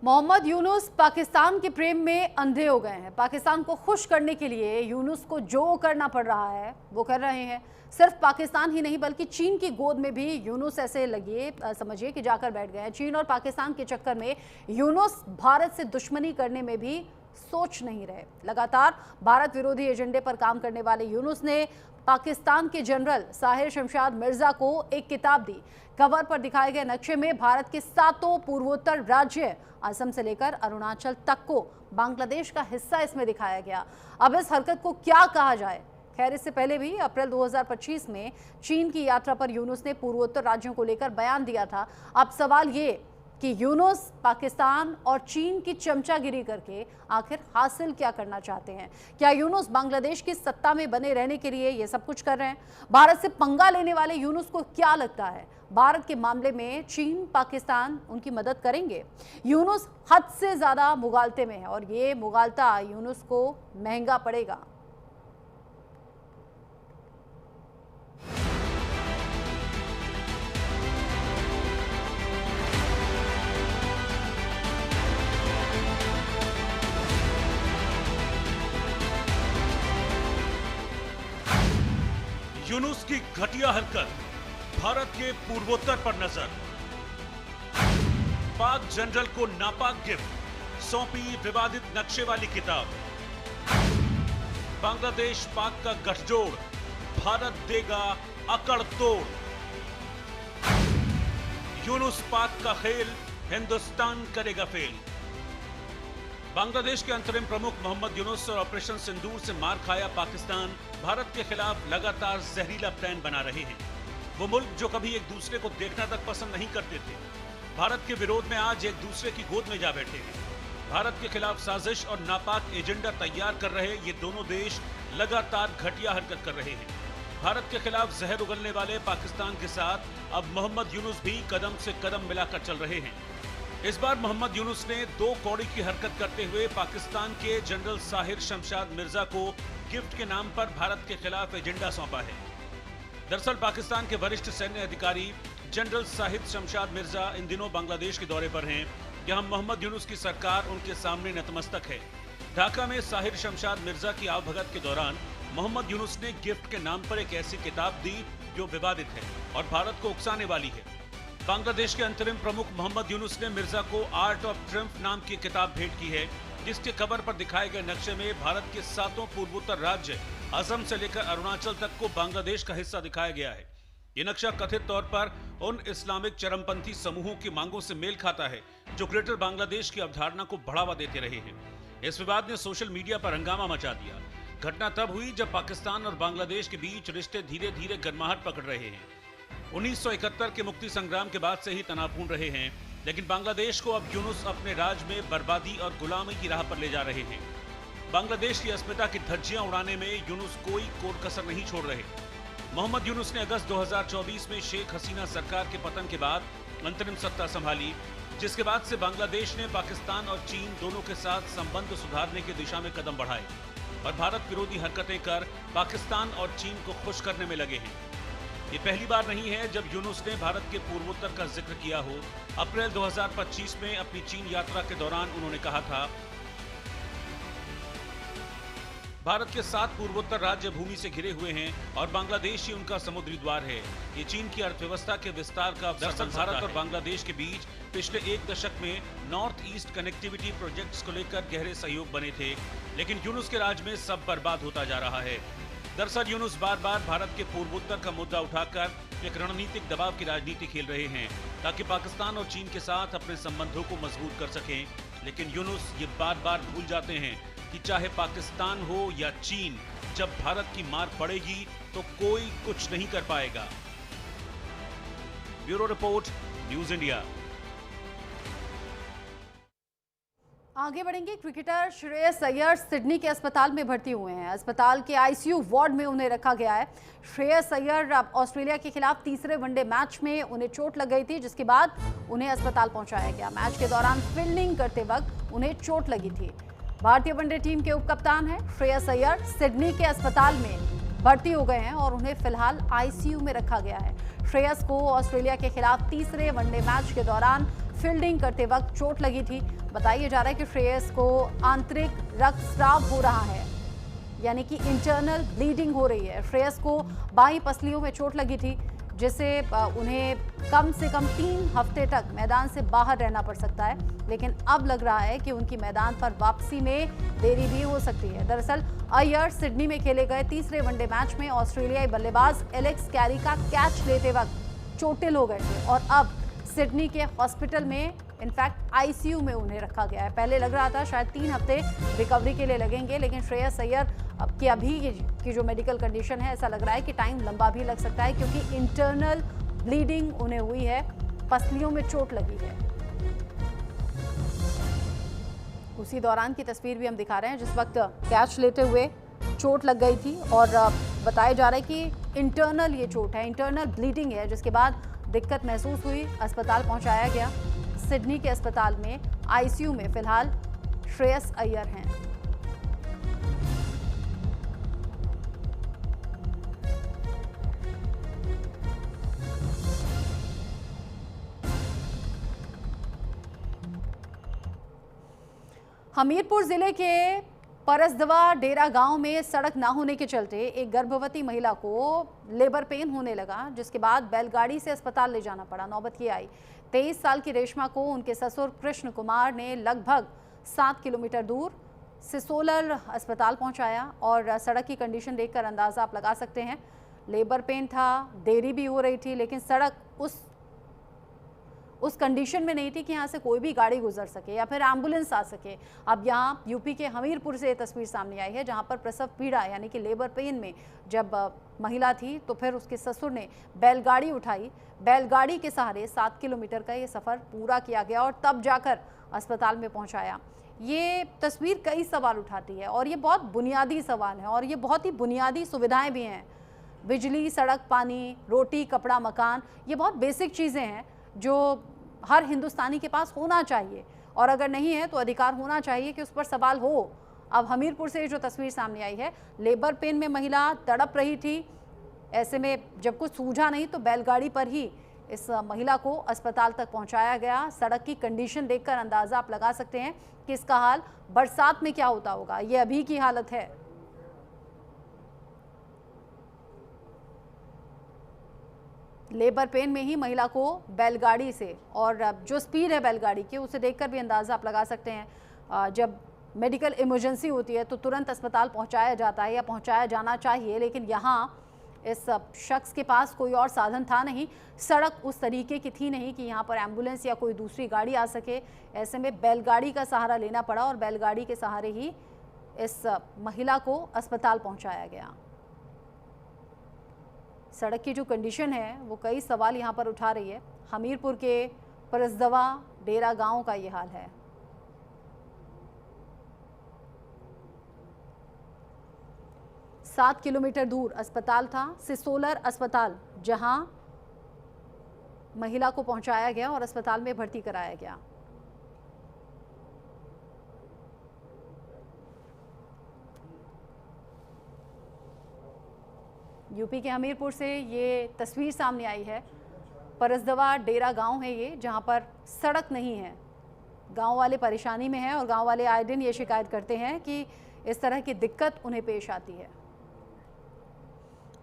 मोहम्मद यूनुस पाकिस्तान के प्रेम में अंधे हो गए हैं। पाकिस्तान को खुश करने के लिए यूनुस को जो करना पड़ रहा है वो कर रहे हैं। सिर्फ पाकिस्तान ही नहीं बल्कि चीन की गोद में भी यूनुस ऐसे लगे समझिए कि जाकर बैठ गए हैं। चीन और पाकिस्तान के चक्कर में यूनुस भारत से दुश्मनी करने में भी सोच नहीं रहे। लगातार भारत विरोधी एजेंडे पर काम करने वाले यूनुस ने पाकिस्तान के जनरल साहिर शमशाद मिर्जा को एक किताब दी। कवर पर दिखाए गए नक्शे में भारत के 7 पूर्वोत्तर राज्य असम से लेकर अरुणाचल तक को बांग्लादेश का हिस्सा इसमें दिखाया गया। अब इस हरकत को क्या कहा जाए? खैर, इससे पहले भी अप्रैल 2025 में चीन की यात्रा पर यूनुस ने पूर्वोत्तर राज्यों को लेकर बयान दिया था। अब सवाल ये कि यूनुस पाकिस्तान और चीन की चमचागिरी करके आखिर हासिल क्या करना चाहते हैं? क्या यूनुस बांग्लादेश की सत्ता में बने रहने के लिए ये सब कुछ कर रहे हैं? भारत से पंगा लेने वाले यूनुस को क्या लगता है भारत के मामले में चीन पाकिस्तान उनकी मदद करेंगे? यूनुस हद से ज्यादा मुगालते में है और ये मुगालता यूनुस को महंगा पड़ेगा। यूनुस की घटिया हरकत, भारत के पूर्वोत्तर पर नजर। पाक जनरल को नापाक गिफ्ट, सौंपी विवादित नक्शे वाली किताब। बांग्लादेश पाक का गठजोड़, भारत देगा अकड़ तोड़। यूनुस पाक का खेल, हिंदुस्तान करेगा फेल। बांग्लादेश के अंतरिम प्रमुख मोहम्मद यूनुस और ऑपरेशन सिंदूर से मार खाया पाकिस्तान भारत के खिलाफ लगातार जहरीला प्लान बना रहे हैं। वो मुल्क जो कभी एक दूसरे को देखना तक पसंद नहीं करते थे, भारत के विरोध में आज एक दूसरे की गोद में जा बैठे हैं। भारत के खिलाफ साजिश और नापाक एजेंडा तैयार कर रहे ये दोनों देश लगातार घटिया हरकत कर रहे हैं। भारत के खिलाफ जहर उगलने वाले पाकिस्तान के साथ अब मोहम्मद यूनुस भी कदम से कदम मिलाकर चल रहे हैं। इस बार मोहम्मद यूनुस ने 2 कौड़ी की हरकत करते हुए पाकिस्तान के जनरल साहिर शमशाद मिर्जा को गिफ्ट के नाम पर भारत के खिलाफ एजेंडा सौंपा है। दरअसल पाकिस्तान के वरिष्ठ सैन्य अधिकारी जनरल साहिर शमशाद मिर्जा इन दिनों बांग्लादेश के दौरे पर हैं, जहां मोहम्मद यूनुस की सरकार उनके सामने नतमस्तक है। ढाका में साहिर शमशाद मिर्जा की आवभगत के दौरान मोहम्मद यूनुस ने गिफ्ट के नाम पर एक ऐसी किताब दी जो विवादित है और भारत को उकसाने वाली है। बांग्लादेश के अंतरिम प्रमुख मोहम्मद यूनुस ने मिर्जा को आर्ट ऑफ ट्रिम्फ नाम की किताब भेंट की है, जिसके कवर पर दिखाए गए नक्शे में भारत के 7 पूर्वोत्तर राज्य असम से लेकर अरुणाचल तक को बांग्लादेश का हिस्सा दिखाया गया है। ये नक्शा कथित तौर पर उन इस्लामिक चरमपंथी समूहों की मांगों से मेल खाता है जो ग्रेटर बांग्लादेश की अवधारणा को बढ़ावा देते रहे हैं। इस विवाद ने सोशल मीडिया पर हंगामा मचा दिया। घटना तब हुई जब पाकिस्तान और बांग्लादेश के बीच रिश्ते धीरे धीरे गर्माहट पकड़ रहे हैं। 1971 के मुक्ति संग्राम के बाद से ही तनावपूर्ण रहे हैं, लेकिन बांग्लादेश को अब यूनुस अपने राज में बर्बादी और गुलामी की राह पर ले जा रहे हैं। बांग्लादेश की अस्मिता की धज्जियां उड़ाने में यूनुस कोई कोर कसर नहीं छोड़ रहे। मोहम्मद यूनुस ने अगस्त 2024 में शेख हसीना सरकार के पतन के बाद अंतरिम सत्ता संभाली, जिसके बाद से बांग्लादेश ने पाकिस्तान और चीन दोनों के साथ संबंध सुधारने की दिशा में कदम बढ़ाए और भारत विरोधी हरकतें कर पाकिस्तान और चीन को खुश करने में लगे हैं। ये पहली बार नहीं है जब यूनुस ने भारत के पूर्वोत्तर का जिक्र किया हो। अप्रैल 2025 में अपनी चीन यात्रा के दौरान उन्होंने कहा था, भारत के 7 पूर्वोत्तर राज्य भूमि से घिरे हुए हैं और बांग्लादेश ही उनका समुद्री द्वार है। ये चीन की अर्थव्यवस्था के विस्तार का अवसर। भारत और बांग्लादेश के बीच पिछले 1 दशक में नॉर्थ ईस्ट कनेक्टिविटी प्रोजेक्ट्स को लेकर गहरे सहयोग बने थे, लेकिन यूनुस के राज में सब बर्बाद होता जा रहा है। दरअसल यूनुस बार बार भारत के पूर्वोत्तर का मुद्दा उठाकर एक रणनीतिक दबाव की राजनीति खेल रहे हैं ताकि पाकिस्तान और चीन के साथ अपने संबंधों को मजबूत कर सकें। लेकिन यूनुस ये बार बार भूल जाते हैं कि चाहे पाकिस्तान हो या चीन, जब भारत की मार पड़ेगी तो कोई कुछ नहीं कर पाएगा। Bureau report, news India. आगे बढ़ेंगे। क्रिकेटर श्रेयस अय्यर सिडनी के अस्पताल में भर्ती हुए हैं। अस्पताल के आईसीयू वार्ड में उन्हें रखा गया है। श्रेयस अय्यर ऑस्ट्रेलिया के खिलाफ तीसरे वनडे मैच में उन्हें चोट लग गई थी, जिसके बाद उन्हें अस्पताल पहुंचाया गया। मैच के दौरान फील्डिंग करते वक्त उन्हें चोट लगी थी। भारतीय वनडे टीम के उप कप्तान हैं श्रेयस अय्यर, सिडनी के अस्पताल में भर्ती हो गए हैं और उन्हें फिलहाल आईसीयू में रखा गया है। श्रेयस को ऑस्ट्रेलिया के खिलाफ तीसरे वनडे मैच के दौरान फील्डिंग करते वक्त चोट लगी थी। बताया जा रहा है कि श्रेयस को आंतरिक रक्तस्राव हो रहा है, यानी कि इंटरनल ब्लीडिंग हो रही है। श्रेयस को बाईं पसलियों में चोट लगी थी, जिससे उन्हें कम से कम 3 हफ्ते तक मैदान से बाहर रहना पड़ सकता है। लेकिन अब लग रहा है कि उनकी मैदान पर वापसी में देरी भी हो सकती है। दरअसल अय्यर सिडनी में खेले गए तीसरे वनडे मैच में ऑस्ट्रेलियाई बल्लेबाज एलेक्स कैरी का कैच लेते वक्त चोटिल हो गए थे और अब सिडनी के हॉस्पिटल में इनफैक्ट आईसीयू में उन्हें रखा गया है। पहले लग रहा था शायद 3 हफ्ते रिकवरी के लिए लगेंगे, लेकिन श्रेयस अय्यर की अभी की जो मेडिकल कंडीशन है, ऐसा लग रहा है कि टाइम लंबा भी लग सकता है, क्योंकि इंटरनल ब्लीडिंग उन्हें हुई है, पसलियों में चोट लगी है। उसी दौरान की तस्वीर भी हम दिखा रहे हैं जिस वक्त कैच लेते हुए चोट लग गई थी और बताया जा रहा है कि इंटरनल ये चोट है, इंटरनल ब्लीडिंग है, जिसके बाद दिक्कत महसूस हुई, अस्पताल पहुंचाया गया। सिडनी के अस्पताल में आईसीयू में फिलहाल श्रेयस अय्यर हैं। हमीरपुर जिले के परसदवा डेरा गांव में सड़क ना होने के चलते एक गर्भवती महिला को लेबर पेन होने लगा, जिसके बाद बैलगाड़ी से अस्पताल ले जाना पड़ा। नौबत ये आई, 23 साल की रेशमा को उनके ससुर कृष्ण कुमार ने लगभग 7 किलोमीटर दूर सिसोलर अस्पताल पहुंचाया और सड़क की कंडीशन देखकर अंदाजा आप लगा सकते हैं। लेबर पेन था, देरी भी हो रही थी, लेकिन सड़क उस कंडीशन में नहीं थी कि यहाँ से कोई भी गाड़ी गुजर सके या फिर एम्बुलेंस आ सके। अब यहाँ यूपी के हमीरपुर से ये तस्वीर सामने आई है, जहाँ पर प्रसव पीड़ा यानी कि लेबर पेन में जब महिला थी तो फिर उसके ससुर ने बैलगाड़ी उठाई। बैलगाड़ी के सहारे 7 किलोमीटर का ये सफ़र पूरा किया गया और तब जाकर अस्पताल में पहुँचाया। ये तस्वीर कई सवाल उठाती है और ये बहुत बुनियादी सवाल है और ये बहुत ही बुनियादी सुविधाएँ भी हैं। बिजली, सड़क, पानी, रोटी, कपड़ा, मकान, ये बहुत बेसिक चीज़ें हैं जो हर हिंदुस्तानी के पास होना चाहिए और अगर नहीं है तो अधिकार होना चाहिए कि उस पर सवाल हो। अब हमीरपुर से जो तस्वीर सामने आई है, लेबर पेन में महिला तड़प रही थी। ऐसे में जब कुछ सूझा नहीं तो बैलगाड़ी पर ही इस महिला को अस्पताल तक पहुंचाया गया। सड़क की कंडीशन देखकर अंदाजा आप लगा सकते हैं कि इसका हाल बरसात में क्या होता होगा। ये अभी की हालत है। लेबर पेन में ही महिला को बैलगाड़ी से, और जो स्पीड है बैलगाड़ी की उसे देखकर भी अंदाज़ा आप लगा सकते हैं। जब मेडिकल इमरजेंसी होती है तो तुरंत अस्पताल पहुंचाया जाता है या पहुंचाया जाना चाहिए, लेकिन यहाँ इस शख्स के पास कोई और साधन था नहीं। सड़क उस तरीके की थी नहीं कि यहाँ पर एम्बुलेंस या कोई दूसरी गाड़ी आ सके। ऐसे में बैलगाड़ी का सहारा लेना पड़ा और बैलगाड़ी के सहारे ही इस महिला को अस्पताल पहुँचाया गया। सड़क की जो कंडीशन है वो कई सवाल यहाँ पर उठा रही है। हमीरपुर के परसदवा डेरा गांव का ये हाल है। सात किलोमीटर दूर अस्पताल था, सिसोलर अस्पताल, जहां महिला को पहुंचाया गया और अस्पताल में भर्ती कराया गया। यूपी के हमीरपुर से ये तस्वीर सामने आई है। परसदवा डेरा गांव है ये, जहां पर सड़क नहीं है। गांव वाले परेशानी में हैं और गांव वाले आए दिन ये शिकायत करते हैं कि इस तरह की दिक्कत उन्हें पेश आती है।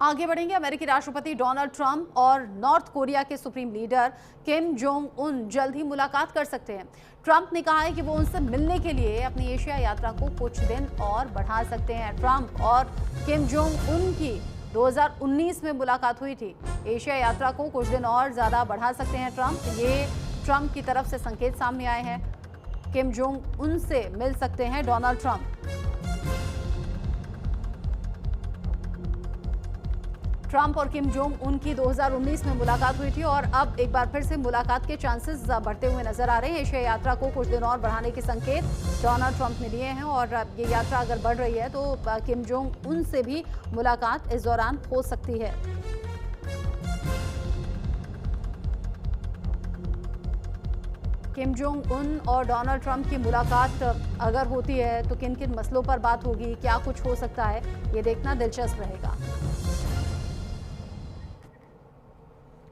आगे बढ़ेंगे। अमेरिकी राष्ट्रपति डोनाल्ड ट्रंप और नॉर्थ कोरिया के supreme leader Kim Jong Un जल्द ही मुलाकात कर सकते हैं। ट्रंप ने कहा है कि वो उनसे मिलने के लिए अपनी एशिया यात्रा को कुछ दिन और बढ़ा सकते हैं। ट्रंप और किम जोंग उन की 2019 में मुलाकात हुई थी। एशिया यात्रा को कुछ दिन और ज़्यादा बढ़ा सकते हैं ट्रंप। ये ट्रंप की तरफ से संकेत सामने आए हैं। किम जोंग उन से मिल सकते हैं डोनाल्ड ट्रंप। ट्रंप और किम जोंग उन की 2019 में मुलाकात हुई थी और अब एक बार फिर से मुलाकात के चांसेस बढ़ते हुए नजर आ रहे हैं। एशिया यात्रा को कुछ दिन और बढ़ाने के संकेत डोनाल्ड ट्रंप ने दिए हैं और ये यात्रा अगर बढ़ रही है तो किम जोंग उन से भी मुलाकात इस दौरान हो सकती है। किम जोंग उन और डोनाल्ड ट्रंप की मुलाकात अगर होती है तो किन किन मसलों पर बात होगी, क्या कुछ हो सकता है, ये देखना दिलचस्प रहेगा।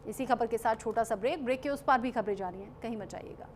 इसी खबर के साथ छोटा सा ब्रेक के उस पार भी खबरें जारी हैं, कहीं मत जाइएगा।